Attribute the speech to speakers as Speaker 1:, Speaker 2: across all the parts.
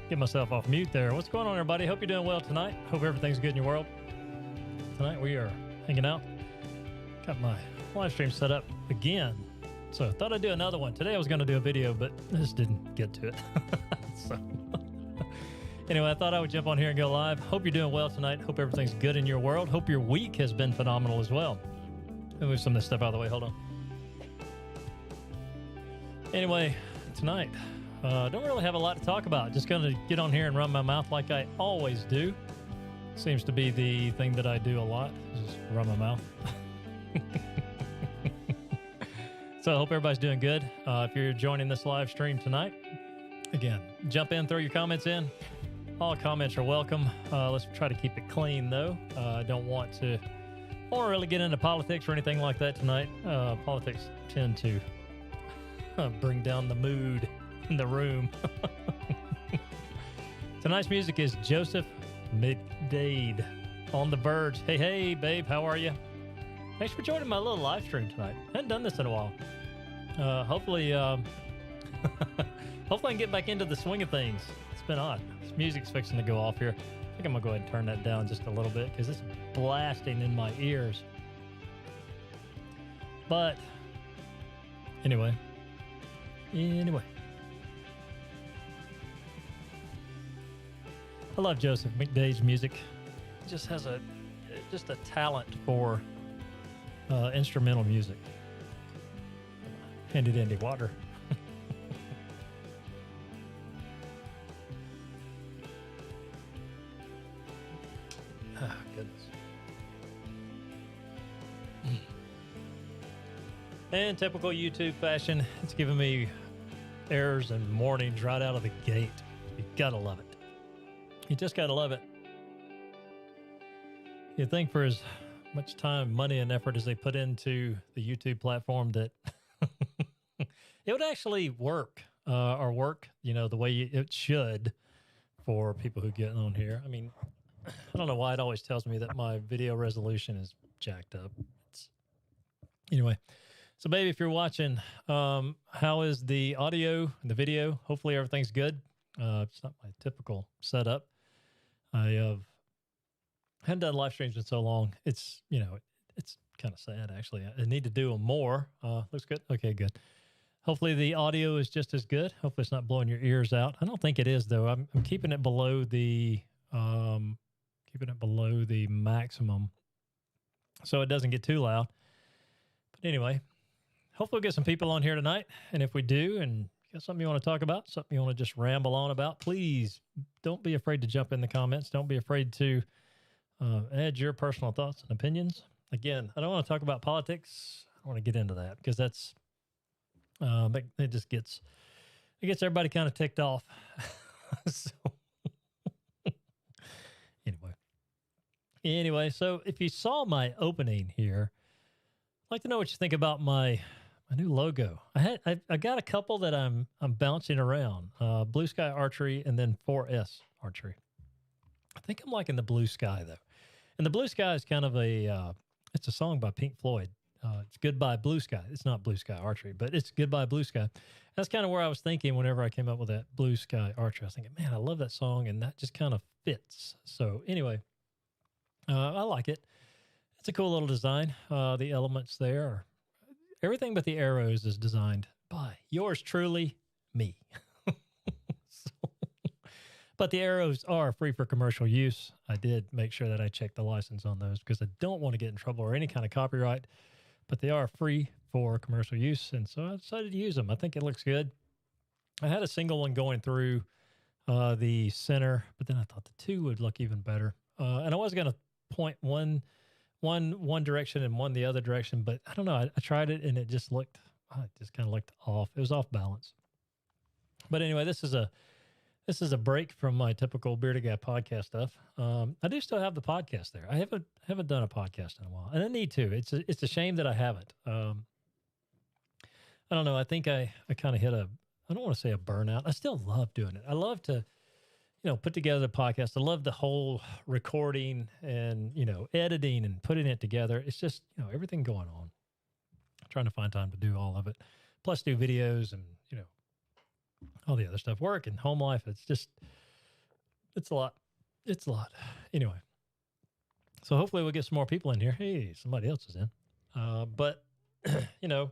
Speaker 1: Get myself off mute there. What's going on, everybody? Hope you're doing well tonight. Hope everything's good in your world. Tonight we are hanging out. Got my live stream set up again. So I thought I'd do another one. Today I was going to do a video, but I just didn't get to it. So anyway, I thought I would jump on here and go live. Hope you're doing well tonight. Hope everything's good in your world. Hope your week has been phenomenal as well. Let me move some of this stuff out of the way. Hold on. Anyway, tonight, don't really have a lot to talk about. Just going to get on here and run my mouth like I always do. Seems to be the thing that I do a lot, just run my mouth. So I hope everybody's doing good. If you're joining this live stream tonight, again, jump in, throw your comments in. All comments are welcome. Let's try to keep it clean, though. I don't want to really get into politics or anything like that tonight. Politics tend to bring down the mood in the room. Tonight's music is Joseph Mcdade on the Verge. Hey, babe, how are you? Thanks for joining my little live stream tonight. I hadn't done this in a while. Hopefully, hopefully I can get back into the swing of things. It's been odd. This music's fixing to go off here. I think I'm gonna go ahead and turn that down just a little bit because it's blasting in my ears. But anyway. I love Joseph Mcdade's music. He just has a talent for instrumental music. Handy dandy water. Oh, goodness. In typical YouTube fashion, it's giving me errors and warnings right out of the gate. You gotta love it. You just gotta love it. You'd think for as much time, money, and effort as they put into the YouTube platform that it would actually work, the way it should for people who get on here. I mean, I don't know why it always tells me that my video resolution is jacked up. Anyway, so baby, if you're watching, how is the audio and the video? Hopefully everything's good. It's not my typical setup. I haven't done live streams in so long. It's kind of sad, actually. I need to do them more. Looks good. Okay, good. Hopefully the audio is just as good. Hopefully it's not blowing your ears out. I don't think it is, though. I'm keeping it below the maximum so it doesn't get too loud. But anyway, hopefully we'll get some people on here tonight. And if we do, and you got something you want to talk about, something you want to just ramble on about, please don't be afraid to jump in the comments. Don't be afraid to add your personal thoughts and opinions. Again, I don't want to talk about politics. I don't want to get into that because that's it gets everybody kind of ticked off. So anyway, so if you saw my opening here, I'd like to know what you think about my new logo. I got a couple that I'm bouncing around. Blue Sky Archery and then 4S Archery. I think I'm liking the Blue Sky though. And the Blue Sky is kind of it's a song by Pink Floyd. It's Goodbye Blue Sky. It's not Blue Sky Archery, but it's Goodbye Blue Sky. That's kind of where I was thinking whenever I came up with that Blue Sky Archery. I was thinking, man, I love that song, and that just kind of fits. So anyway, I like it. It's a cool little design. The elements there, everything but the arrows is designed by yours truly, me. But the arrows are free for commercial use. I did make sure that I checked the license on those because I don't want to get in trouble or any kind of copyright, but they are free for commercial use. And so I decided to use them. I think it looks good. I had a single one going through the center, but then I thought the two would look even better. And I was going to point one direction and one the other direction, but I don't know. I tried it and it just kind of looked off. It was off balance. But anyway, this is a break from my typical Bearded Guy podcast stuff. I do still have the podcast there. I haven't done a podcast in a while, and I need to. It's a shame that I haven't. I don't know. I think I kind of hit I don't want to say a burnout. I still love doing it. I love to, put together the podcast. I love the whole recording and, editing and putting it together. It's just, everything going on. I'm trying to find time to do all of it. Plus do videos and, all the other stuff, work and home life. It's just, It's a lot. It's a lot. Anyway, so hopefully we'll get some more people in here. Hey, somebody else is in. But, you know,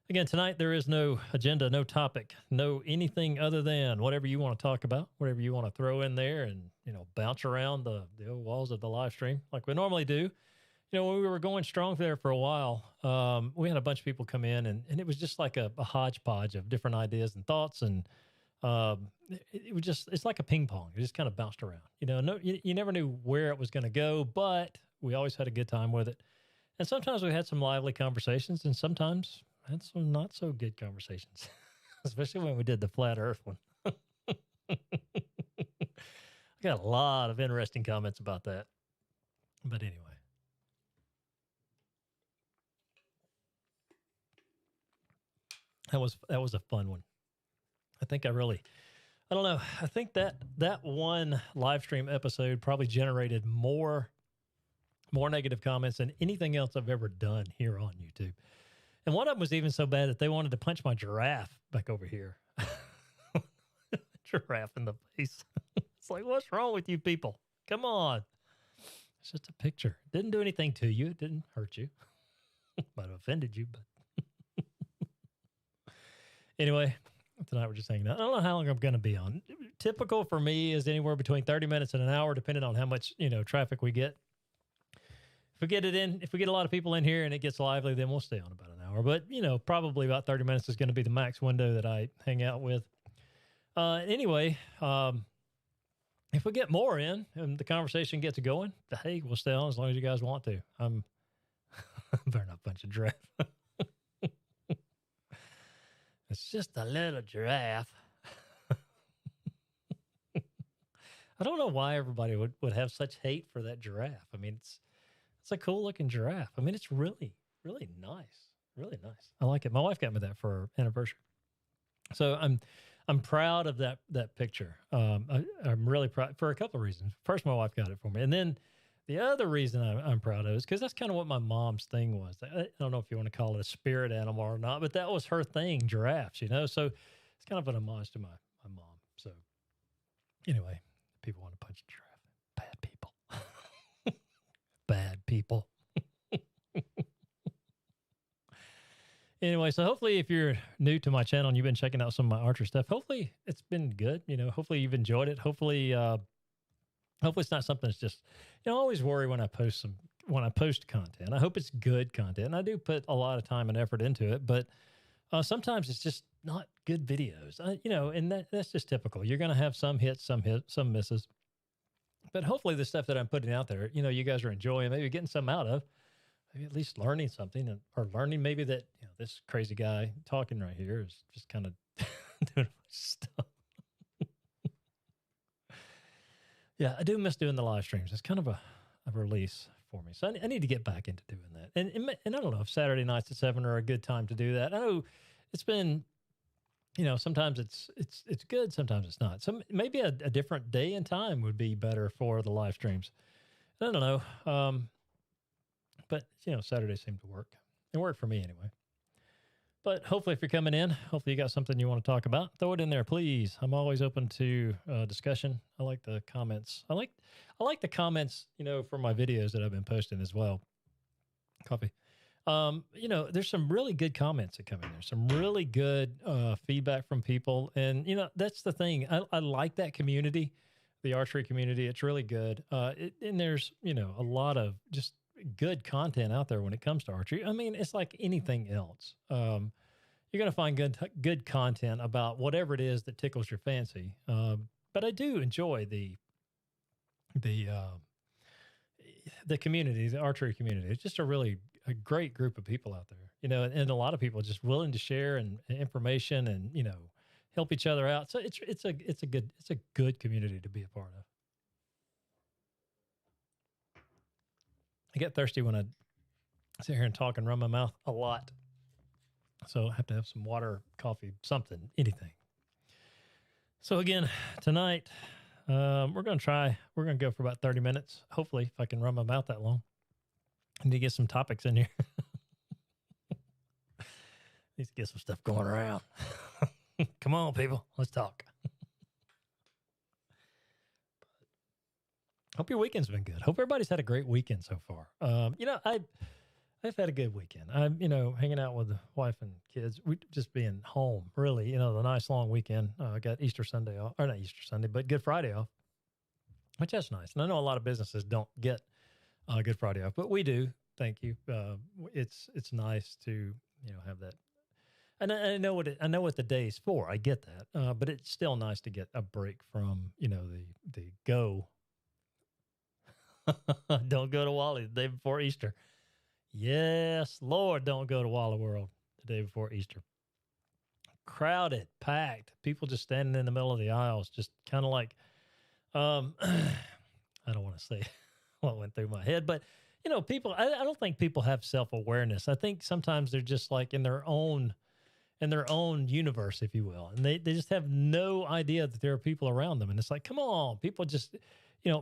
Speaker 1: again, tonight there is no agenda, no topic, no anything other than whatever you want to talk about, whatever you want to throw in there and, you know, bounce around the old walls of the live stream like we normally do. You know, when we were going strong there for a while, we had a bunch of people come in and it was just like a hodgepodge of different ideas and thoughts. And it was just, it's like a ping pong. It just kind of bounced around, you know, you never knew where it was going to go, but we always had a good time with it. And sometimes we had some lively conversations and sometimes had some not so good conversations, especially when we did the flat earth one. I got a lot of interesting comments about that. But anyway. That was a fun one. I think I don't know. I think that one live stream episode probably generated more negative comments than anything else I've ever done here on YouTube. And one of them was even so bad that they wanted to punch my giraffe back over here. Giraffe in the face. It's like, what's wrong with you people? Come on. It's just a picture. It didn't do anything to you. It didn't hurt you. Might have offended you, but anyway, tonight we're just hanging out. I don't know how long I'm going to be on. Typical for me is anywhere between 30 minutes and an hour, depending on how much, you know, traffic we get. If we get a lot of people in here and it gets lively, then we'll stay on about an hour. But, you know, probably about 30 minutes is going to be the max window that I hang out with. Anyway, if we get more in and the conversation gets going, hey, we'll stay on as long as you guys want to. I'm better not punch a giraffe. It's just a little giraffe. I don't know why everybody would have such hate for that giraffe. I mean, it's a cool looking giraffe. I mean, it's really, really nice. Really nice. I like it. My wife got me that for our anniversary. So I'm proud of that picture. I'm really proud for a couple of reasons. First, my wife got it for me. And then the other reason I'm proud of it is because that's kind of what my mom's thing was. I don't know if you want to call it a spirit animal or not, but that was her thing, giraffes, you know? So it's kind of an homage to my mom. So anyway, people want to punch a giraffe. Bad people. Bad people. Anyway, so hopefully if you're new to my channel and you've been checking out some of my archery stuff, hopefully it's been good. You know, hopefully you've enjoyed it. Hopefully it's not something that's just, you know, I always worry when I post content. I hope it's good content. And I do put a lot of time and effort into it, but sometimes it's just not good videos, you know, and that's just typical. You're going to have some hits, some misses, but hopefully the stuff that I'm putting out there, you know, you guys are enjoying, maybe getting some out of, maybe at least learning something or learning maybe that, you know, this crazy guy talking right here is just kind of doing a bunch of stuff. Yeah, I do miss doing the live streams. It's kind of a release for me. So I need to get back into doing that. And I don't know if Saturday nights at 7 are a good time to do that. I know it's been, you know, sometimes it's good, sometimes it's not. So maybe a different day and time would be better for the live streams. I don't know. But, you know, Saturdays seem to work. It worked for me anyway. But hopefully if you're coming in, hopefully you got something you want to talk about. Throw it in there, please. I'm always open to discussion. I like the comments. I like the comments, you know, for my videos that I've been posting as well. Coffee. You know, there's some really good comments that come in there. Some really good feedback from people. And, you know, that's the thing. I like that community, the archery community. It's really good. And there's, you know, a lot of just good content out there when it comes to archery. I mean, it's like anything else. You're going to find good content about whatever it is that tickles your fancy. But I do enjoy the community, the archery community. It's just a great group of people out there, you know, and a lot of people just willing to share and information and, you know, help each other out. So it's a good community to be a part of. I get thirsty when I sit here and talk and run my mouth a lot. So I have to have some water, coffee, something, anything. So again, tonight, we're going to go for about 30 minutes. Hopefully, if I can run my mouth that long. I need to get some topics in here. Need to get some stuff going around. Come on, people. Let's talk. Hope your weekend's been good. Hope everybody's had a great weekend so far. I've had a good weekend. I'm, hanging out with the wife and kids. We just being home, really. The nice long weekend. I got Easter Sunday off, or not Easter Sunday, but Good Friday off, which that's nice. And I know a lot of businesses don't get Good Friday off, but we do. Thank you. It's nice to have that. And I know what the day is for. I get that, but it's still nice to get a break from the go. Don't go to Wally the day before Easter. Yes, Lord, don't go to Walla World the day before Easter. Crowded, packed, people just standing in the middle of the aisles, just kind of like, I don't want to say what went through my head, but people, I don't think people have self-awareness. I think sometimes they're just like in their own universe, if you will. And they just have no idea that there are people around them. And it's like, come on, people just,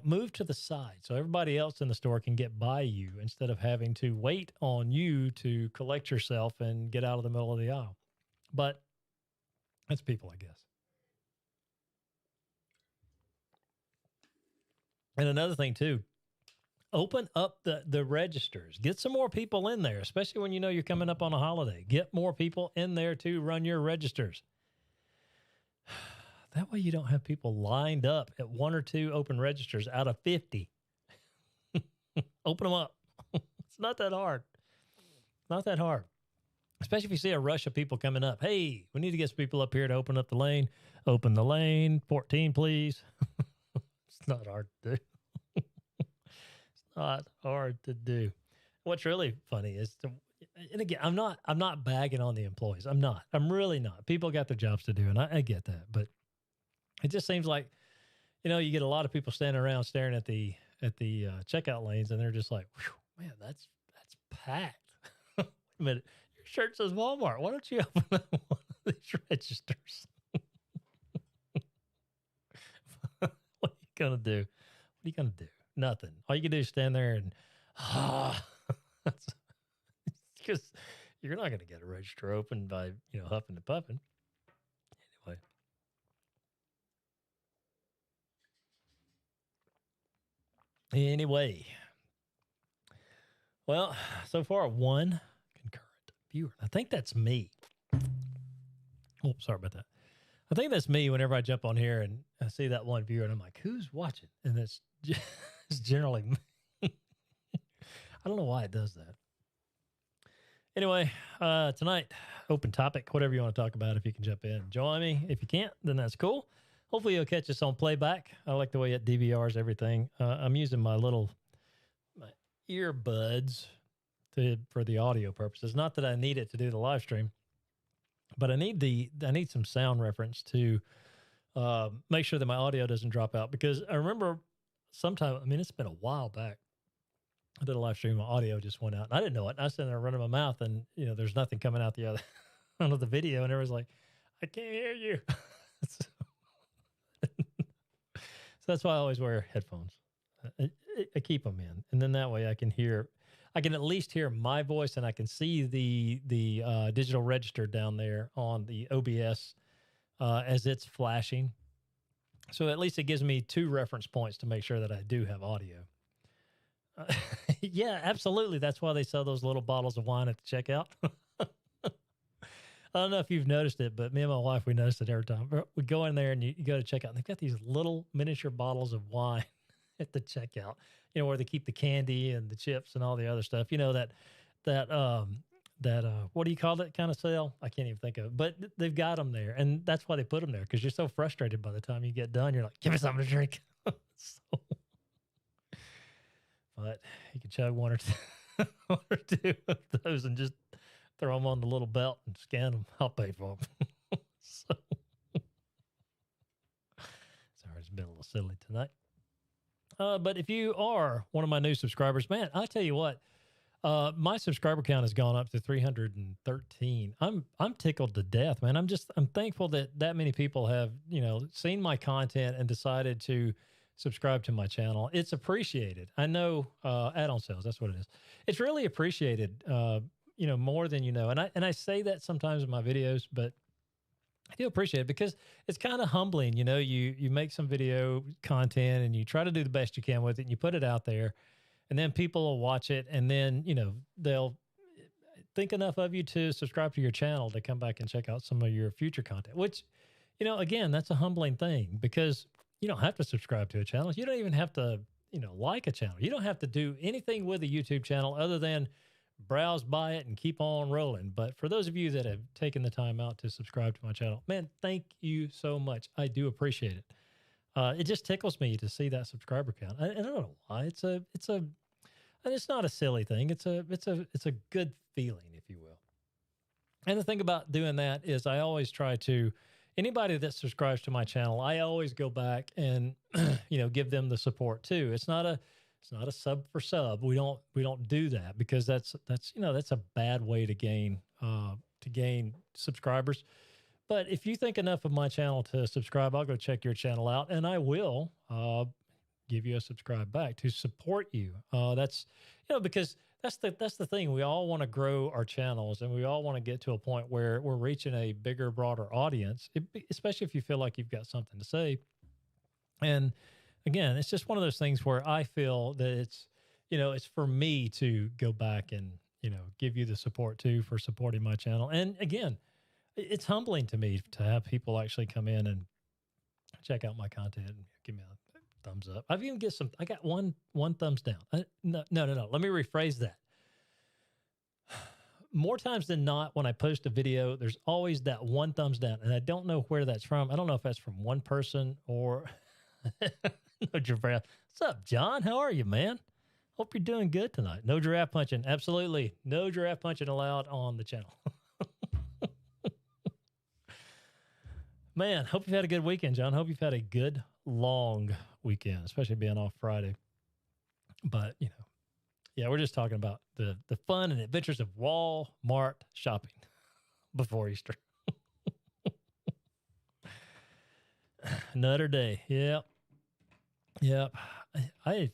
Speaker 1: move to the side so everybody else in the store can get by you instead of having to wait on you to collect yourself and get out of the middle of the aisle. But that's people, I guess. And another thing too, open up the registers. Get some more people in there, especially when you're coming up on a holiday. Get more people in there to run your registers. That way you don't have people lined up at 1 or 2 open registers out of 50. Open them up. It's not that hard. Not that hard. Especially if you see a rush of people coming up. Hey, we need to get some people up here to open up the lane. Open the lane. 14, please. It's not hard to do. Not hard to do. What's really funny is and again, I'm not bagging on the employees. I'm really not. People got their jobs to do, and I get that. But it just seems like, you get a lot of people standing around staring at the checkout lanes, and they're just like, man, that's packed. Wait a minute, your shirt says Walmart. Why don't you open up one of these registers? What are you gonna do? What are you gonna do? Nothing. All you can do is stand there and because you're not going to get a register open by huffing and puffing. Anyway, well, so far 1 concurrent viewer. I think that's me. Oh, sorry about that. I think that's me whenever I jump on here and I see that 1 viewer and I'm like, who's watching? And it's generally me. I don't know why it does that. Anyway, tonight, open topic, whatever you want to talk about, if you can jump in and join me. If you can't, then that's cool. Hopefully you'll catch us on playback. I like the way it DVRs everything. I'm using my earbuds for the audio purposes. Not that I need it to do the live stream, but I need some sound reference to make sure that my audio doesn't drop out. Because I remember sometime, it's been a while back, I did a live stream, my audio just went out. And I didn't know it. I was sitting there running my mouth and, there's nothing coming out the other out of the video. And everyone's like, I can't hear you. So that's why I always wear headphones. I keep them in. And then that way I can at least hear my voice, and I can see the digital register down there on the OBS as it's flashing. So at least it gives me 2 reference points to make sure that I do have audio. Yeah, absolutely. That's why they sell those little bottles of wine at the checkout. I don't know if you've noticed it, but me and my wife, we noticed it every time. We go in there and you go to checkout, and they've got these little miniature bottles of wine at the checkout, where they keep the candy and the chips and all the other stuff. That what do you call that kind of sale? I can't even think of it, but they've got them there. And that's why they put them there, because you're so frustrated by the time you get done. You're like, give me something to drink. But you can chug 1 or 2 of those and just throw them on the little belt and scan them. I'll pay for them. Sorry, it's been a little silly tonight. But if you are one of my new subscribers, man, I tell you what, my subscriber count has gone up to 313. I'm tickled to death, man. I'm thankful that many people have, seen my content and decided to subscribe to my channel. It's appreciated. I know, add-on sales, that's what it is. It's really appreciated, more than you know. And I say that sometimes in my videos, but I do appreciate it because it's kind of humbling. You make some video content and you try to do the best you can with it and you put it out there, and then people will watch it, and then, they'll think enough of you to subscribe to your channel to come back and check out some of your future content, which, again, that's a humbling thing because you don't have to subscribe to a channel. You don't even have to, like a channel. You don't have to do anything with a YouTube channel other than browse by it and keep on rolling. But for those of you that have taken the time out to subscribe to my channel, man, thank you so much. I do appreciate it. It just tickles me to see that subscriber count. And I don't know why. And it's not a silly thing. It's a good feeling, if you will. And the thing about doing that is I always try to, anybody that subscribes to my channel, I always go back and, give them the support too. It's not a sub for sub. We don't do that because that's a bad way to gain subscribers. But if you think enough of my channel to subscribe, I'll go check your channel out and I will give you a subscribe back to support you. That's, because that's the thing. We all want to grow our channels and we all want to get to a point where we're reaching a bigger, broader audience, especially if you feel like you've got something to say. And again, it's just one of those things where I feel that it's for me to go back and, give you the support too for supporting my channel. And again, it's humbling to me to have people actually come in and check out my content and give me a thumbs up. I got one thumbs down. No. Let me rephrase that. More times than not, when I post a video, there's always that one thumbs down. And I don't know where that's from. I don't know if that's from one person or no giraffe. What's up, John? How are you, man? Hope you're doing good tonight. No giraffe punching. Absolutely. No giraffe punching allowed on the channel. Man, hope you've had a good weekend, John. Hope you've had a good, long weekend, especially being off Friday. But, yeah, we're just talking about the fun and adventures of Walmart shopping before Easter. Another day. Yep. I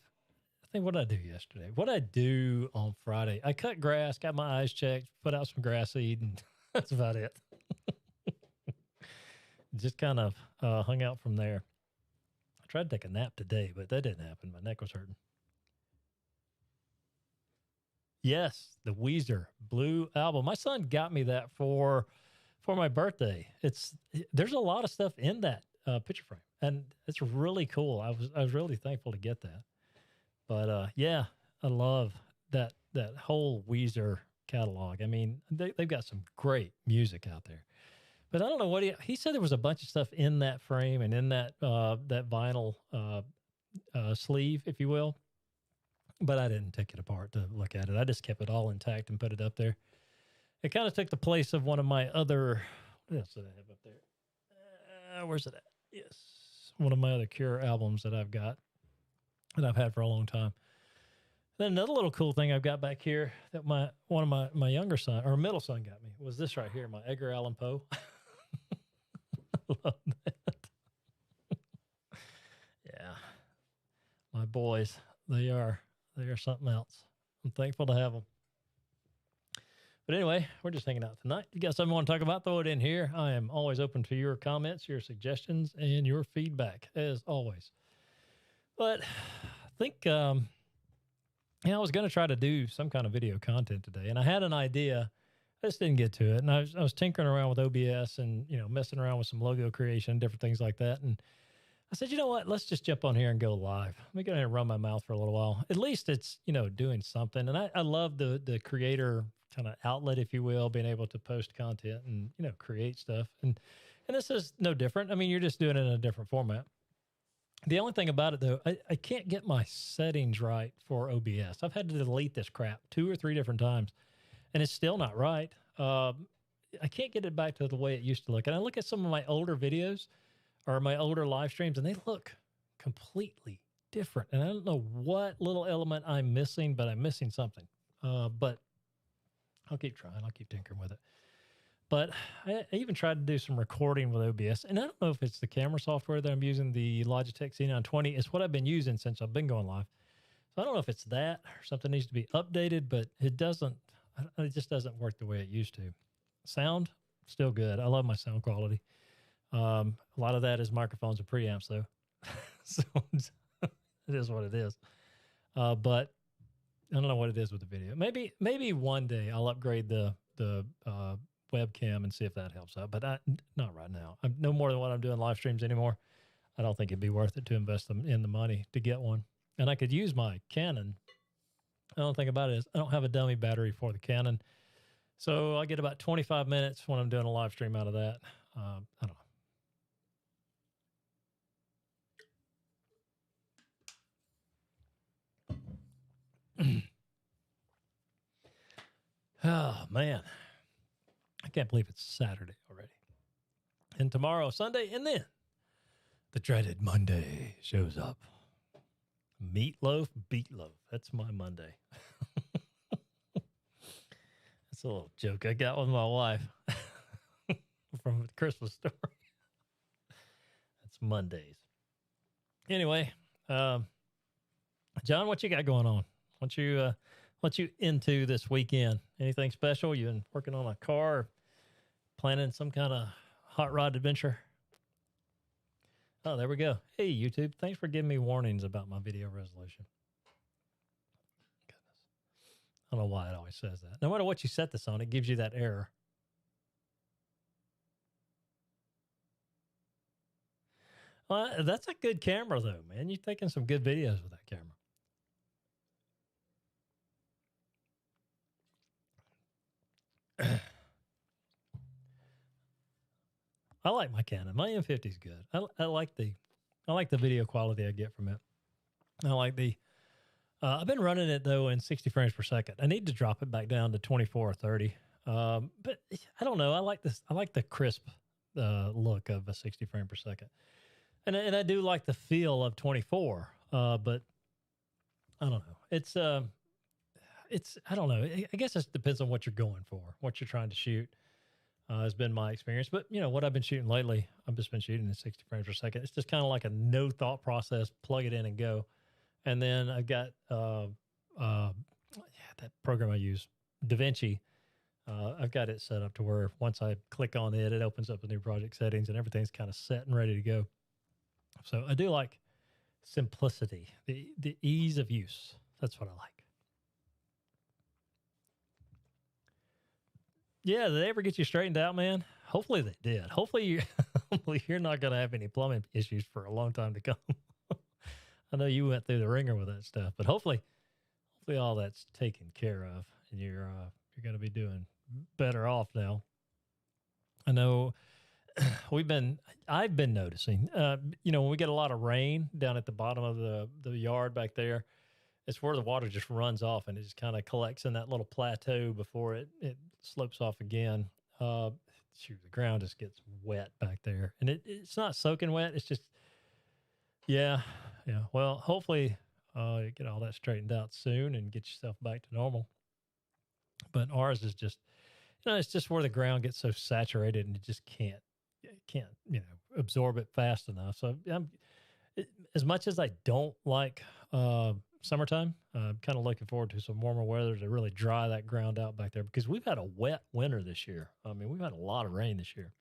Speaker 1: think, what did I do yesterday? What did I do on Friday? I cut grass, got my eyes checked, put out some grass seed, and that's about it. Just kind of hung out from there. I tried to take a nap today, but that didn't happen. My neck was hurting. Yes, the Weezer Blue album. My son got me that for my birthday. There's a lot of stuff in that picture frame, and it's really cool. I was really thankful to get that. But yeah, I love that whole Weezer catalog. I mean, they've got some great music out there. But I don't know what he said. There was a bunch of stuff in that frame and in that vinyl sleeve, if you will. But I didn't take it apart to look at it. I just kept it all intact and put it up there. It kind of took the place of one of my other. What else did I have up there? Where's it at? Yes, one of my other Cure albums that I've got that I've had for a long time. Then another little cool thing I've got back here that one of my younger son or middle son got me was this right here, my Edgar Allan Poe. I love that. Yeah. My boys, they are something else. I'm thankful to have them. But anyway, we're just hanging out tonight. If you got something you want to talk about, throw it in here. I am always open to your comments, your suggestions, and your feedback, as always. But I think, I was going to try to do some kind of video content today, and I had an idea. I just didn't get to it. And I was tinkering around with OBS and, messing around with some logo creation, different things like that. And I said, you know what? Let's just jump on here and go live. Let me go ahead and run my mouth for a little while. At least it's, doing something. And I love the creator kind of outlet, if you will, being able to post content and, create stuff. And this is no different. I mean, you're just doing it in a different format. The only thing about it, though, I can't get my settings right for OBS. I've had to delete this crap 2 or 3 different times, and it's still not right. I can't get it back to the way it used to look. And I look at some of my older videos or my older live streams, and they look completely different. And I don't know what little element I'm missing, but I'm missing something. But I'll keep trying. I'll keep tinkering with it. But I even tried to do some recording with OBS, and I don't know if it's the camera software that I'm using, the Logitech C920. It's what I've been using since I've been going live. So I don't know if it's that or something needs to be updated, but it just doesn't work the way it used to. Sound, still good. I love my sound quality. A lot of that is microphones and preamps, though. So it is what it is. But I don't know what it is with the video. Maybe one day I'll upgrade the webcam and see if that helps out. But not right now. I'm no more than what I'm doing live streams anymore. I don't think it'd be worth it to invest in the money to get one. And I could use my Canon. The only thing about it is I don't have a dummy battery for the Canon. So I get about 25 minutes when I'm doing a live stream out of that. I don't know. Oh, man. I can't believe it's Saturday already. And tomorrow, Sunday, and then the dreaded Monday shows up. Meatloaf, beatloaf. That's my Monday. That's a little joke I got with my wife from the Christmas story. That's Mondays. Anyway, John, what you got going on? What you into this weekend? Anything special? You been working on a car, or planning some kind of hot rod adventure? Oh, there we go. Hey, YouTube. Thanks for giving me warnings about my video resolution. Goodness. I don't know why it always says that. No matter what you set this on, it gives you that error. That's a good camera, though, man. You're taking some good videos with that camera. I like my Canon. My M50 is good. I like the video quality I get from it. I like I've been running it though in 60 frames per second. I need to drop it back down to 24 or 30. But I don't know. I like this. I like the crisp look of a 60 frame per second, and I do like the feel of 24. But I don't know. It's I don't know. I guess it depends on what you're going for, what you're trying to shoot. Has been my experience. But, what I've been shooting lately, I've just been shooting in 60 frames per second. It's just kind of like a no thought process, plug it in and go. And then I've got that program I use, DaVinci. I've got it set up to where once I click on it, it opens up the new project settings and everything's kind of set and ready to go. So I do like simplicity, the ease of use. That's what I like. Yeah, did they ever get you straightened out, man? Hopefully they did. Hopefully you're not going to have any plumbing issues for a long time to come. I know you went through the ringer with that stuff, but hopefully all that's taken care of, and you're going to be doing better off now. I know I've been noticing, when we get a lot of rain down at the bottom of the yard back there, it's where the water just runs off and it just kind of collects in that little plateau before it slopes off again. The ground just gets wet back there, and it's not soaking wet. It's just, yeah. Well, hopefully you get all that straightened out soon and get yourself back to normal. But ours is just, it's just where the ground gets so saturated and it just can't absorb it fast enough. So as much as I don't like summertime, I'm kind of looking forward to some warmer weather to really dry that ground out back there, because we've had a wet winter this year. I mean, we've had a lot of rain this year.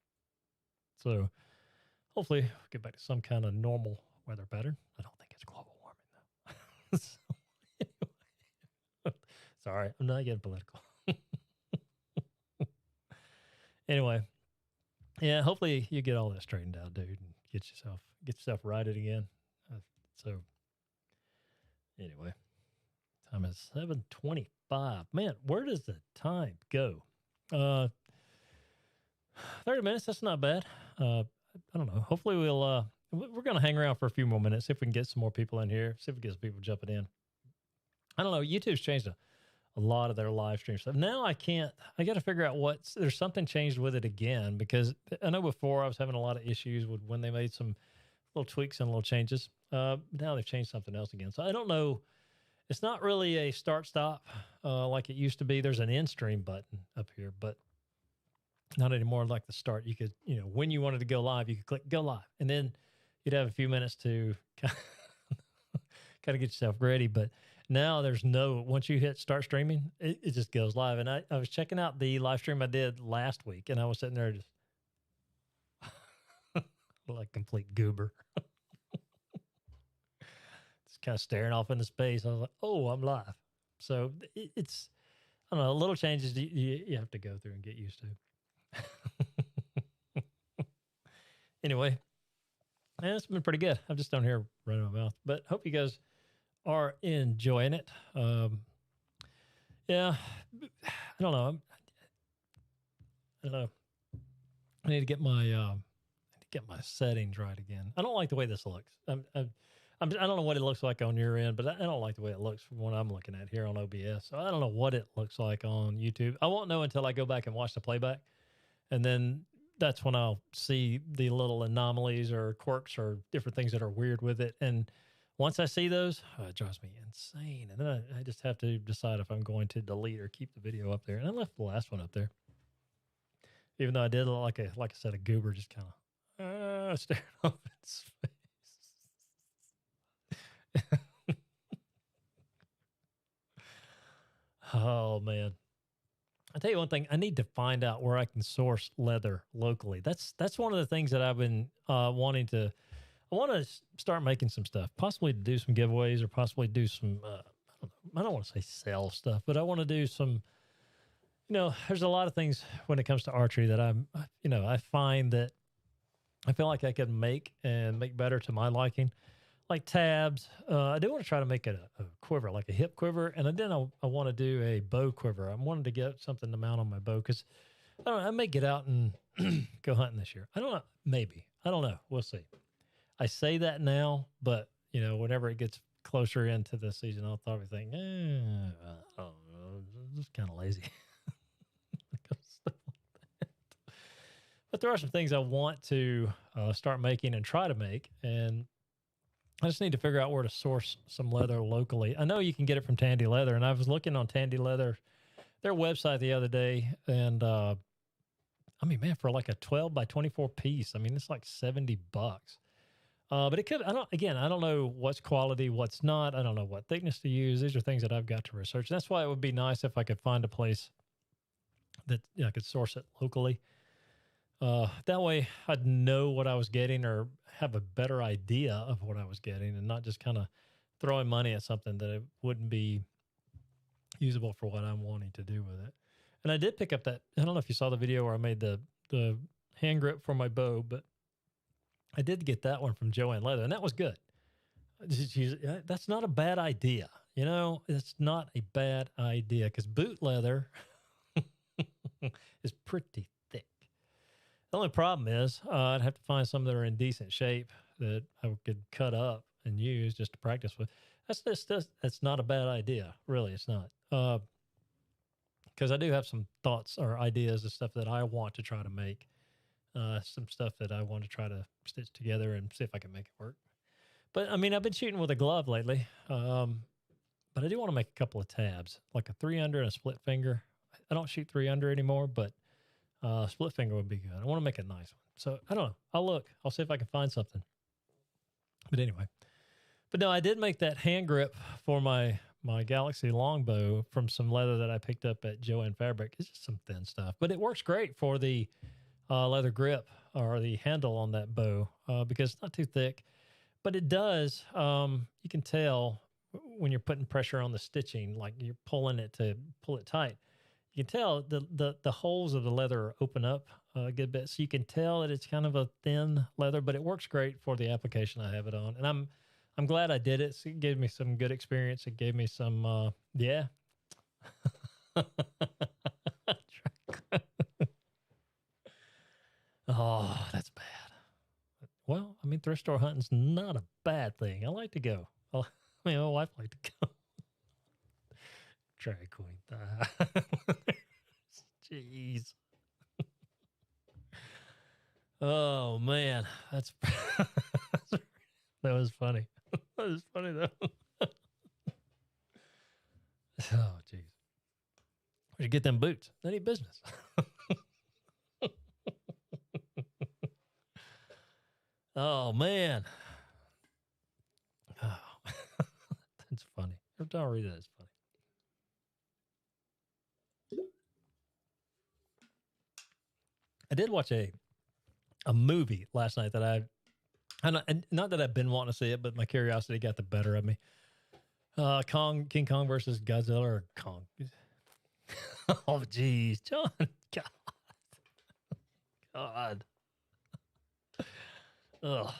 Speaker 1: So hopefully we'll get back to some kind of normal weather pattern. I don't think it's global warming, though. So, sorry, I'm not getting political. Anyway, yeah, hopefully you get all that straightened out, dude, and get yourself righted again. So anyway, time is 7:25. Man, where does the time go? 30 minutes. That's not bad. I don't know. Hopefully we're going to hang around for a few more minutes. See if we can get some more people in here. See if we get some people jumping in. I don't know. YouTube's changed a lot of their live stream stuff. Now I got to figure out there's something changed with it again, because I know before I was having a lot of issues with when they made some little tweaks and little changes. Now they've changed something else again. So I don't know. It's not really a start stop like it used to be. There's an end stream button up here, but not anymore like the start. You could, when you wanted to go live, you could click go live, and then you'd have a few minutes to kind of get yourself ready. But now once you hit start streaming, it just goes live. And I was checking out the live stream I did last week, and I was sitting there just like complete goober. Just kind of staring off into space. I was like, oh, I'm live. So it's, I don't know, little changes you have to go through and get used to. Anyway, man, it's been pretty good. I'm just down here running my mouth, but hope you guys are enjoying it. Yeah, I don't know. I don't know. I need to get my settings right again. I don't like the way this looks. I don't know what it looks like on your end, but I don't like the way it looks from what I'm looking at here on OBS. So I don't know what it looks like on YouTube. I won't know until I go back and watch the playback, and then that's when I'll see the little anomalies or quirks or different things that are weird with it. And once I see those, it drives me insane. And then I just have to decide if I'm going to delete or keep the video up there. And I left the last one up there, even though I did look like I said, a goober just kind of staring off its face. Oh man. I'll tell you one thing. I need to find out where I can source leather locally. That's one of the things that I've been wanting to. I want to start making some stuff, possibly to do some giveaways or possibly do some. I don't want to say sell stuff, but I want to do some. There's a lot of things when it comes to archery that I find that I feel like I can make and make better to my liking. Like tabs. I do want to try to make a quiver, like a hip quiver. And then I want to do a bow quiver. I wanted to get something to mount on my bow because I don't know, I may get out and go hunting this year. I don't know. Maybe. I don't know. We'll see. I say that now, but, whenever it gets closer into the season, I'll probably think, I don't know. I'm just kind of lazy. But there are some things I want to start making and try to make. And I just need to figure out where to source some leather locally. I know you can get it from Tandy Leather, and I was looking on Tandy Leather, their website the other day, and man, for like a 12 by 24 piece, it's like $70. But it could, I don't know what's quality, what's not. I don't know what thickness to use. These are things that I've got to research. That's why it would be nice if I could find a place that I could source it locally. That way I'd know what I was getting or have a better idea of what I was getting and not just kind of throwing money at something that it wouldn't be usable for what I'm wanting to do with it. And I did pick up that, I don't know if you saw the video where I made the hand grip for my bow, but I did get that one from Joanne Leather, and that was good. That's not a bad idea. It's not a bad idea because boot leather is pretty thick. The only problem is I'd have to find some that are in decent shape that I could cut up and use just to practice with. That's not a bad idea. Really, it's not. Because I do have some thoughts or ideas of stuff that I want to try to make. Some stuff that I want to try to stitch together and see if I can make it work. But, I've been shooting with a glove lately. But I do want to make a couple of tabs, like a 3-under and a split finger. I don't shoot 3-under anymore, but split finger would be good. I want to make a nice one. So I don't know. I'll look. I'll see if I can find something. But anyway. But no, I did make that hand grip for my Galaxy longbow from some leather that I picked up at Joanne Fabric. It's just some thin stuff. But it works great for the leather grip or the handle on that bow because it's not too thick. But it does, you can tell when you're putting pressure on the stitching, like you're pulling it to pull it tight. You can tell the holes of the leather open up a good bit. So you can tell that it's kind of a thin leather, but it works great for the application I have it on. And I'm glad I did it. So it gave me some good experience. It gave me some, yeah. Oh, that's bad. Well, thrift store hunting's not a bad thing. I like to go. My wife liked to go. Drag queen. Jeez. Oh man, that was funny. That was funny though. Oh jeez. We should get them boots. They need business. Oh man. Oh, that's funny. Every time I read it, it's funny. I did watch a a movie last night that and not that I've been wanting to see it, but my curiosity got the better of me. King Kong versus Godzilla or Kong. Oh, geez, John. God. Ugh.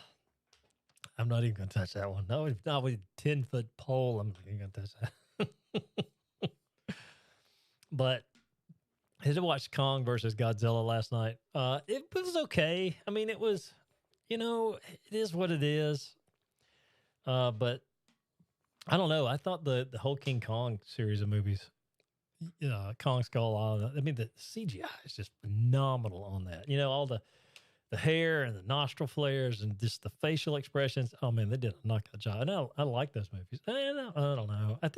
Speaker 1: I'm not even going to touch that one. No, not with a 10-foot pole. I'm not even going to touch that. But I did watch Kong versus Godzilla last night. It was okay. I mean, it was, it is what it is. But I don't know. I thought the whole King Kong series of movies, Kong Skull Island, I mean, the CGI is just phenomenal on that. All the hair and the nostril flares and just the facial expressions. Oh, man, they did a knockout job. And I like those movies. I don't know. I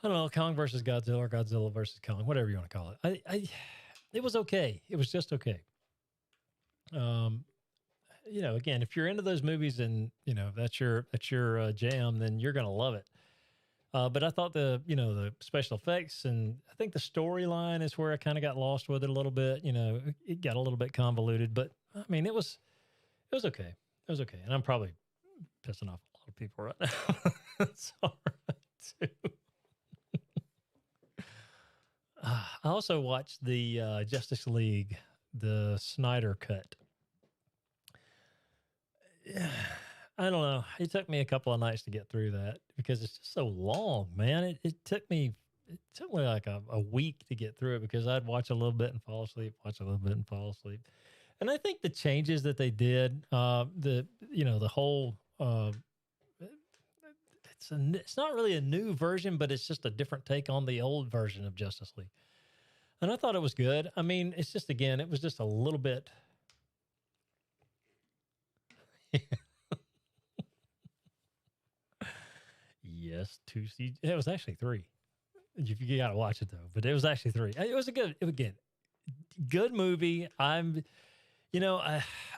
Speaker 1: don't know, Kong versus Godzilla or Godzilla versus Kong, whatever you want to call it. It was okay. It was just okay. Again, if you're into those movies and, that's your jam, then you're going to love it. But I thought the special effects and I think the storyline is where I kind of got lost with it a little bit. It got a little bit convoluted, but I mean, it was okay. It was okay. And I'm probably pissing off a lot of people right now. It's all right too. I also watched the Justice League, the Snyder cut. I don't know. It took me a couple of nights to get through that because it's just so long, man. It took me like a week to get through it because I'd watch a little bit and fall asleep, watch a little bit and fall asleep. And I think the changes that they did, the whole, it's not really a new version, but it's just a different take on the old version of Justice League. And I thought it was good. I mean, it's just, again, it was just a little bit. Yes, 2 seasons. It was actually 3. You got to watch it though. But it was actually 3. It was good movie. I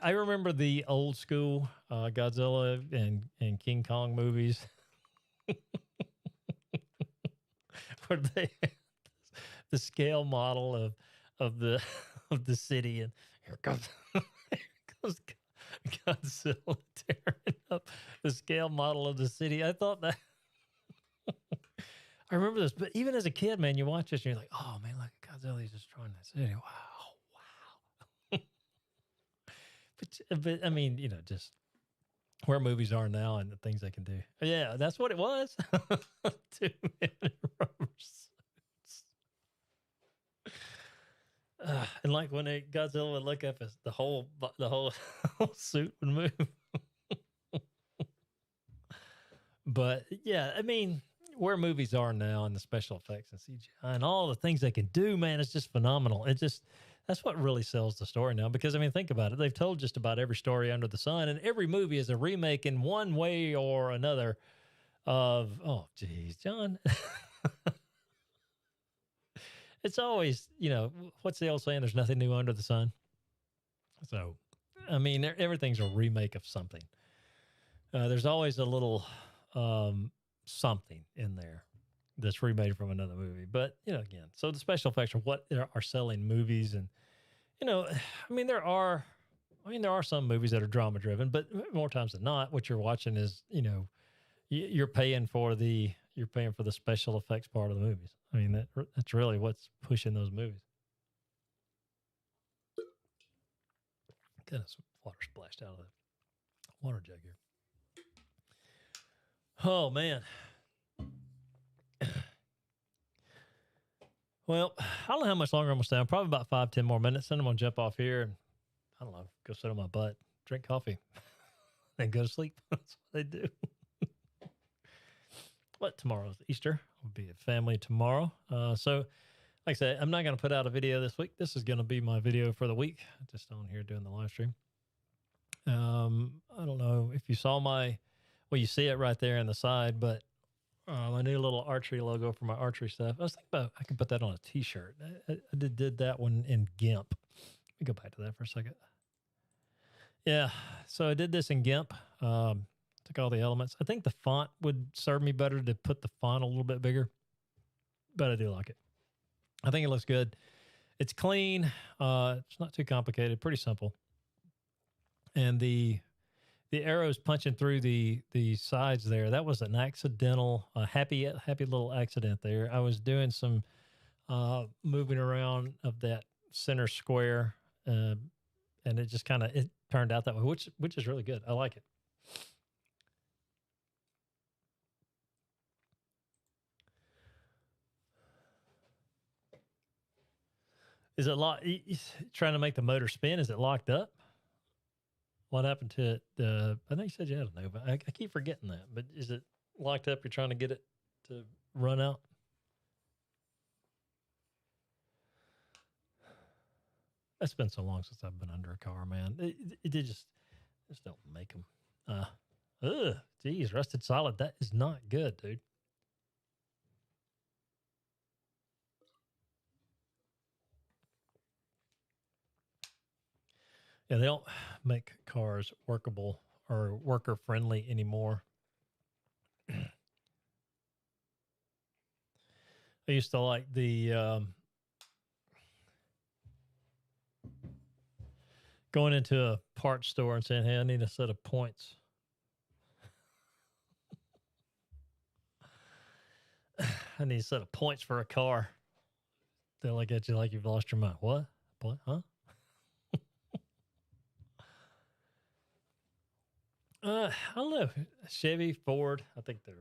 Speaker 1: remember the old school Godzilla and King Kong movies, where they had the scale model of the city, and here comes Godzilla tearing up the scale model of the city. I thought that. I remember this, but even as a kid, man, you watch this and you're like, oh man, look, Godzilla's destroying that city. Wow. but I mean, just where movies are now and the things they can do. Yeah, that's what it was. 2-minute rubber suits. And like when Godzilla would look up, the whole suit would move. But yeah, I mean, where movies are now and the special effects and CGI and all the things they can do, man, it's just phenomenal. That's what really sells the story now. Because I mean, think about it. They've told just about every story under the sun, and every movie is a remake in one way or another of, oh, geez, John. It's always, what's the old saying? There's nothing new under the sun. So, I mean, everything's a remake of something. There's always a little something in there that's remade from another movie. But, again, so the special effects are what are selling movies. And, I mean, there are some movies that are drama driven, but more times than not, what you're watching is, you're paying for the special effects part of the movies. I mean, that's really what's pushing those movies. Goodness, water splashed out of the water jug here. Oh, man. Well, I don't know how much longer I'm going to stay on. Probably about 5-10 more minutes. Then I'm going to jump off here and, I don't know, go sit on my butt, drink coffee, and go to sleep. That's what they do. But tomorrow's Easter. I'll be at family tomorrow. So, like I said, I'm not going to put out a video this week. This is going to be my video for the week. Just on here doing the live stream. I don't know if you saw you see it right there in the side, but my new little archery logo for my archery stuff. I was thinking about I can put that on a t-shirt. I did that one in GIMP. Let me go back to that for a second. Yeah, so I did this in GIMP. Took all the elements. I think the font would serve me better to put the font a little bit bigger, but I do like it. I think it looks good. It's clean. It's not too complicated. Pretty simple. and the arrows punching through the sides there. That was an accidental, happy little accident there. I was doing some moving around of that center square, and it just kind of it turned out that way, which is really good. I like it. Is it locked? Trying to make the motor spin? Is it locked up? What happened to it? I think you said you had a Nova. I keep forgetting that. But is it locked up? You're trying to get it to run out? It's been so long since I've been under a car, man. It just don't make them. Geez, rusted solid. That is not good, dude. Yeah, they don't make cars workable or worker friendly anymore. I used to like the going into a parts store and saying, "Hey, I need a set of points." I need a set of points for a car. They'll look at you like you've lost your mind. What? Huh? I don't know. Chevy, Ford, I think they're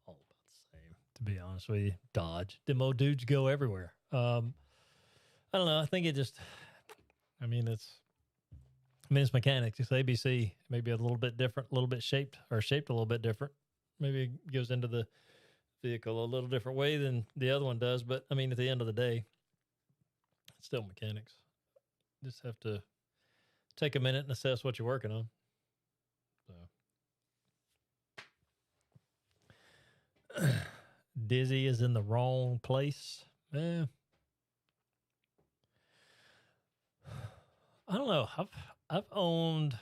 Speaker 1: all about the same, to be honest with you. Dodge. Them old dudes go everywhere. I don't know. I think it just, it's mechanics. It's ABC. Maybe a little bit different, a little bit shaped a little bit different. Maybe it goes into the vehicle a little different way than the other one does. But I mean, at the end of the day, it's still mechanics. Just have to take a minute and assess what you're working on. So. Dizzy is in the wrong place. I don't know. I've owned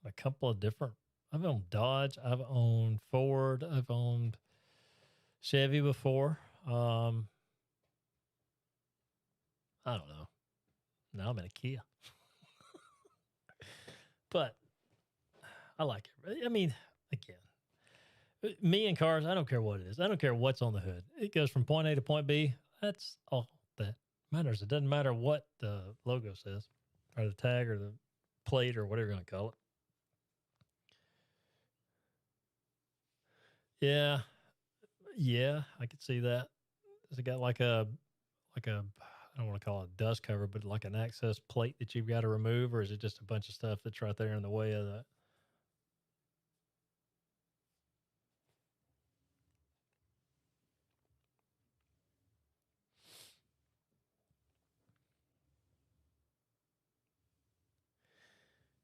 Speaker 1: a couple of different. I've owned Dodge. I've owned Ford. I've owned Chevy before. I don't know. Now I'm in a Kia. But I like it. I mean, again, me and cars, I don't care what it is. I don't care what's on the hood. It goes from point A to point B. That's all that matters. It doesn't matter what the logo says or the tag or the plate or whatever you're going to call it. Yeah, I could see that. Has it got like a I don't want to call it a dust cover, but like an access plate that you've got to remove, or is it just a bunch of stuff that's right there in the way of that?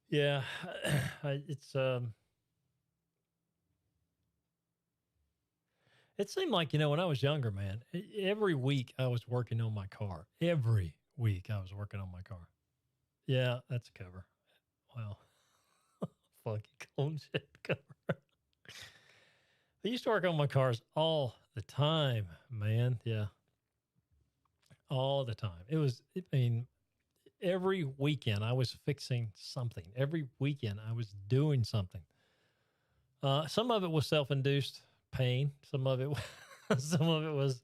Speaker 1: Yeah, it's it seemed like, when I was younger, man, every week I was working on my car. Every week I was working on my car. Yeah, that's a cover. Wow. Funky cone shaped cover. I used to work on my cars all the time, man. Yeah. All the time. Every weekend I was fixing something. Every weekend I was doing something. Some of it was self-induced pain. Some of it was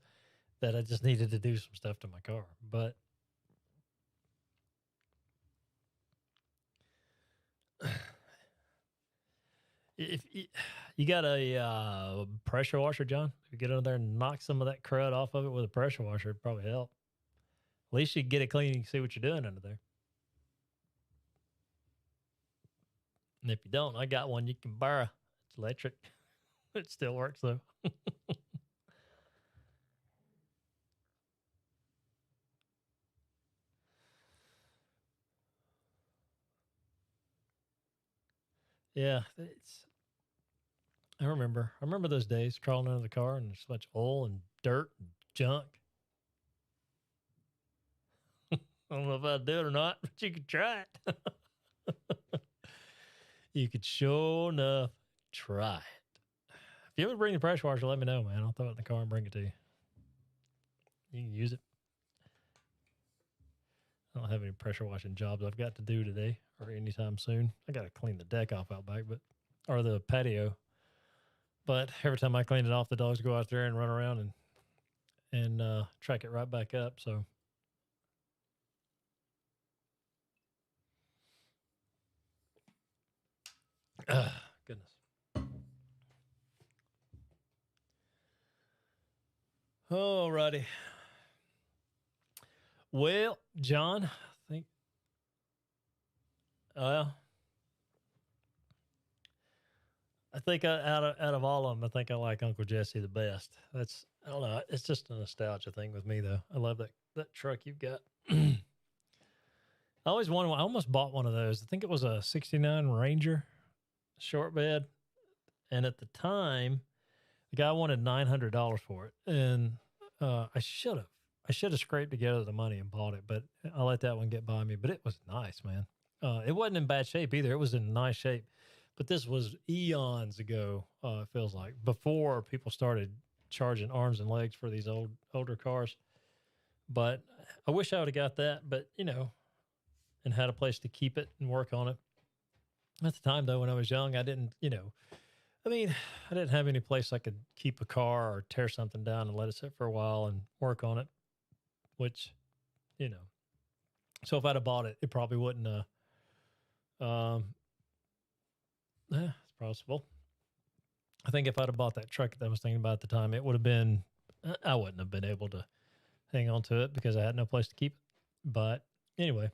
Speaker 1: that I just needed to do some stuff to my car. But if you got a pressure washer, John, if you get under there and knock some of that crud off of it with a pressure washer, it'd probably help. At least you can get it clean and you can see what you're doing under there. And if you don't, I got one you can borrow. It's electric. It still works though. Yeah, I remember those days crawling under the car and there's so much oil and dirt and junk. I don't know if I'd do it or not, but you could try it. You could sure enough try it. If you ever bring the pressure washer, let me know, man. I'll throw it in the car and bring it to you. You can use it. I don't have any pressure washing jobs I've got to do today or anytime soon. I got to clean the deck off out back, or the patio. But every time I clean it off, the dogs go out there and run around and track it right back up. So, goodness. Alrighty. Well, John, I think, well, I think out of all of them, I think I like Uncle Jesse the best. I don't know. It's just a nostalgia thing with me, though. I love that truck you've got. I always wanted one. I almost bought one of those. I think it was a '69 Ranger short bed, and at the time, the guy wanted $900 for it, and I should have. I should have scraped together the money and bought it, but I let that one get by me. But it was nice, man. It wasn't in bad shape either. It was in nice shape. But this was eons ago, it feels like, before people started charging arms and legs for these older cars. But I wish I would have got that, but, and had a place to keep it and work on it. At the time, though, when I was young, I didn't, I didn't have any place I could keep a car or tear something down and let it sit for a while and work on it, which, so if I'd have bought it, it probably wouldn't, yeah, it's possible. I think if I'd have bought that truck that I was thinking about at the time, it would have been, I wouldn't have been able to hang on to it because I had no place to keep it. But anyway,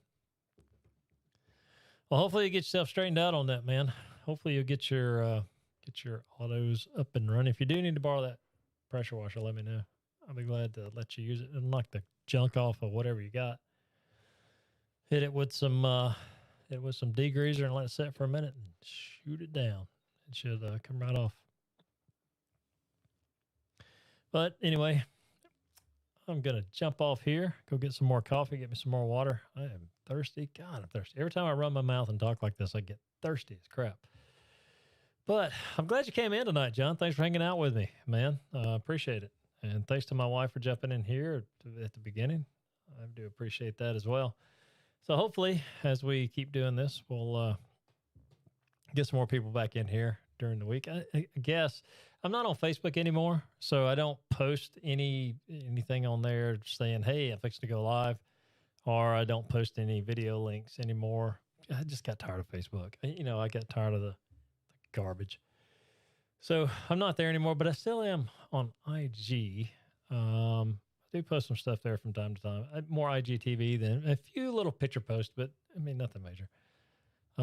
Speaker 1: well, hopefully you get yourself straightened out on that, man. Hopefully you'll get your autos up and running. If you do need to borrow that pressure washer, let me know. I'll be glad to let you use it and knock the junk off of whatever you got. Hit it with some degreaser and let it set for a minute and shoot it down. It should come right off. But anyway, I'm going to jump off here, go get some more coffee, get me some more water. I am thirsty. God, I'm thirsty. Every time I run my mouth and talk like this, I get thirsty as crap. But I'm glad you came in tonight, John. Thanks for hanging out with me, man. Appreciate it. And thanks to my wife for jumping in here at the beginning. I do appreciate that as well. So hopefully, as we keep doing this, we'll get some more people back in here during the week. I guess I'm not on Facebook anymore, so I don't post anything on there saying, hey, I'm fixing to go live, or I don't post any video links anymore. I just got tired of Facebook. I got tired of the garbage. So I'm not there anymore, but I still am on IG. I do post some stuff there from time to time. More IGTV than a few little picture posts, but nothing major.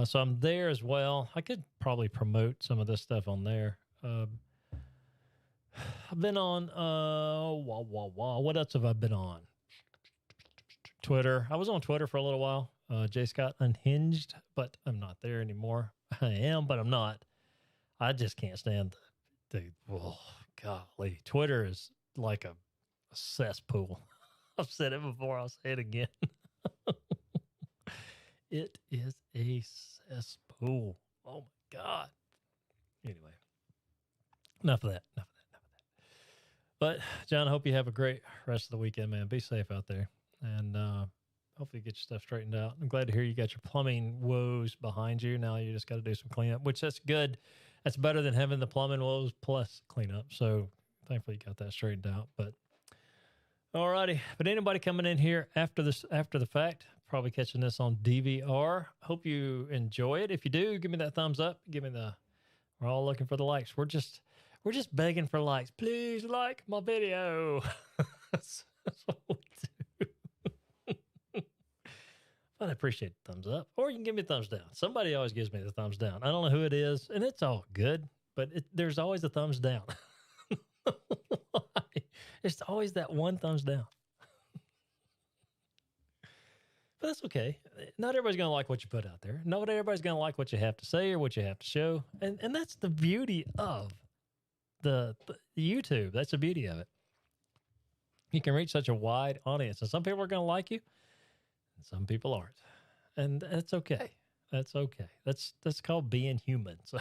Speaker 1: So I'm there as well. I could probably promote some of this stuff on there. I've been on, what else have I been on? Twitter. I was on Twitter for a little while. J. Scott Unhinged, but I'm not there anymore. I am, but I'm not. I just can't stand golly. Twitter is like a cesspool. I've said it before. I'll say it again. It is a cesspool. Oh my God. Anyway, enough of that. But John, I hope you have a great rest of the weekend, man. Be safe out there. And hopefully you get your stuff straightened out. I'm glad to hear you got your plumbing woes behind you. Now you just got to do some cleanup, which that's good. That's better than having the plumbing woes plus cleanup. So thankfully you got that straightened out. But all righty. But anybody coming in here after the fact, probably catching this on DVR. Hope you enjoy it. If you do, give me that thumbs up. We're all looking for the likes. We're just begging for likes. Please like my video. That's what we do. But I appreciate the thumbs up. Or you can give me a thumbs down. Somebody always gives me the thumbs down. I don't know who it is, and it's all good, but there's always a thumbs down. Why? There's always that one thumbs down. But that's okay. Not everybody's going to like what you put out there. Not everybody's going to like what you have to say or what you have to show. And that's the beauty of the YouTube. That's the beauty of it. You can reach such a wide audience. And some people are going to like you, and some people aren't. And that's okay. That's okay. That's called being human. So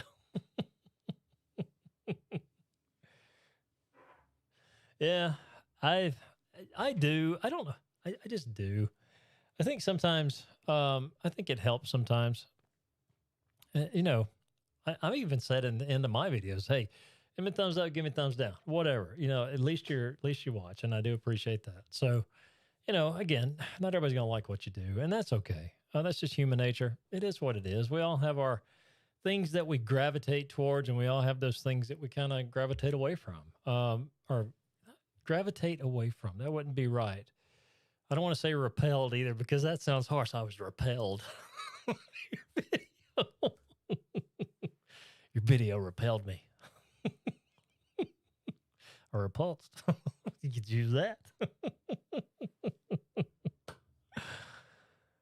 Speaker 1: yeah, I do. I don't know. I just do. I think sometimes, I think it helps sometimes. You know, I've even said in the end of my videos, hey, give me a thumbs up, give me a thumbs down, whatever. You know, at least you watch, and I do appreciate that. So, you know, again, not everybody's gonna like what you do, and that's okay. That's just human nature. It is what it is. We all have our things that we gravitate towards, and we all have those things that we kind of gravitate away from, or gravitate away from. That wouldn't be right. I don't want to say repelled either because that sounds harsh. I was repelled. Your video repelled me or repulsed. You could use that.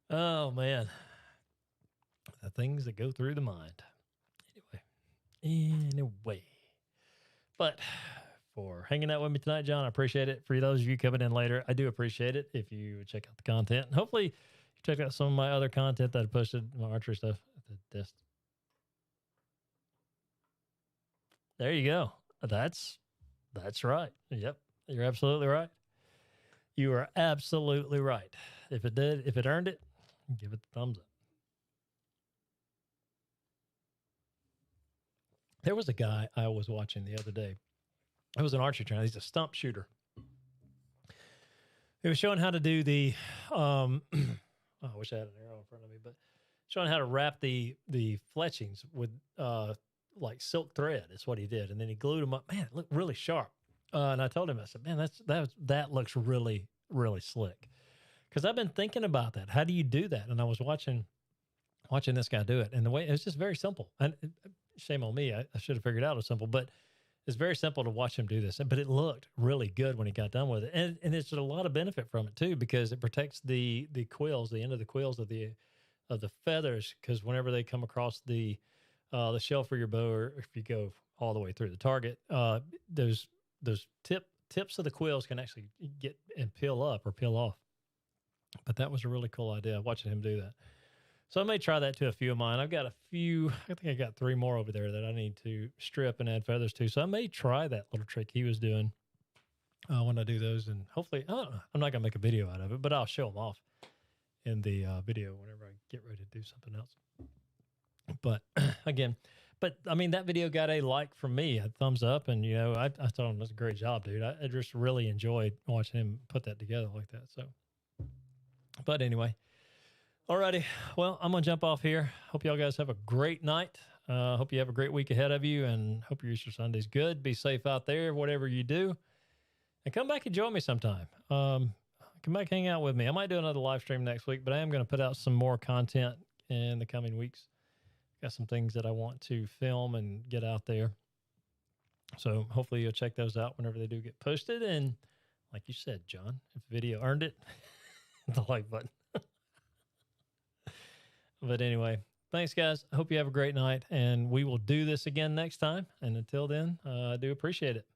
Speaker 1: Oh, man. The things that go through the mind. Anyway. But for hanging out with me tonight, John, I appreciate it. For those of you coming in later, I do appreciate it if you check out the content. And hopefully you check out some of my other content that I posted, my archery stuff at the desk. There you go. That's right. Yep. You're absolutely right. You are absolutely right. If it earned it, give it the thumbs up. There was a guy I was watching the other day. It was an archery trainer. He's a stump shooter. He was showing how to do the, I wish I had an arrow in front of me, but showing how to wrap the fletchings with like silk thread. Is what he did, and then he glued them up. Man, it looked really sharp. And I told him, I said, man, that looks really, really slick. Because I've been thinking about that. How do you do that? And I was watching this guy do it, and the way it was just very simple. And shame on me, I should have figured out it was simple, but it's very simple to watch him do this. But it looked really good when he got done with it, and there's a lot of benefit from it too because it protects the quills, the end of the quills of the feathers, because whenever they come across the shell for your bow, or if you go all the way through the target, those tips of the quills can actually get and peel up or peel off. But that was a really cool idea, watching him do that. So I may try that to a few of mine. I've got a few, I think I got 3 more over there that I need to strip and add feathers to. So I may try that little trick he was doing when I do those. And hopefully, I'm not going to make a video out of it, but I'll show them off in the video whenever I get ready to do something else. But again, I mean, that video got a like from me, a thumbs up. And, you know, I thought it was a great job, dude. I just really enjoyed watching him put that together like that. So, but anyway. Alrighty. Well, I'm going to jump off here. Hope y'all guys have a great night. Hope you have a great week ahead of you, and hope your Easter Sunday's good. Be safe out there, whatever you do. And come back and join me sometime. Come back, hang out with me. I might do another live stream next week, but I am going to put out some more content in the coming weeks. Got some things that I want to film and get out there. So hopefully you'll check those out whenever they do get posted. And like you said, John, if the video earned it, the like button. But anyway, thanks, guys. I hope you have a great night, and we will do this again next time. And until then, I do appreciate it.